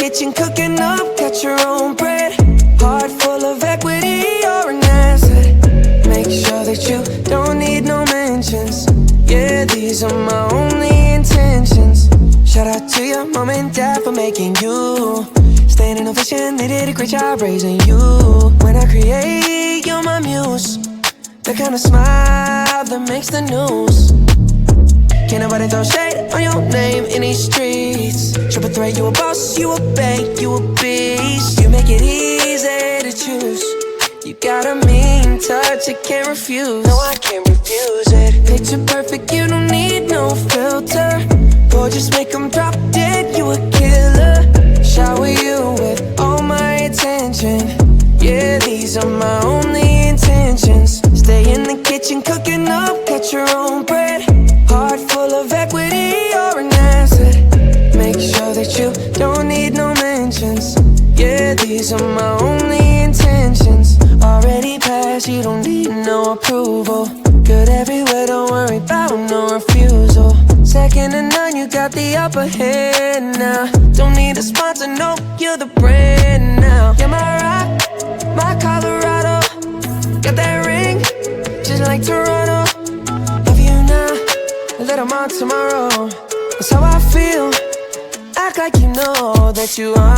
kitchen cooking up, got your own bread. Heart full of equity, you're an asset. Make sure that you don't need no mentions. Yeah, these are my only intentions. Shout out to your mom and dad for making you. Staying ovation, they did a great job raising you. When I create, you're my muse. The kind of smile that makes the news. Can't nobody throw shade on your name in these streets. Triple threat, you a boss, you a bank, you a beast. You make it easy to choose. You got a mean touch, I can't refuse. No, I can't refuse it. Picture perfect, you don't need no filter. Gorgeous, make them drop dead, you a killer. Shower you with all my attention. Yeah, these are my only intentions. Stay in the kitchen cooking up, got your own bread. Heart full of equity, you're an asset. Make sure that you don't need no mentions. Yeah, these are my only intentions. Already passed, you don't need no approval. Good everywhere, don't worry about no refusal. Second to none, you got the upper hand now. Don't need a sponsor, no, you're the brand now. You're my rock, my Colorado. Got that ring, just like Toronto. Love you now, a little more tomorrow. That's how I feel, act like you know that you are.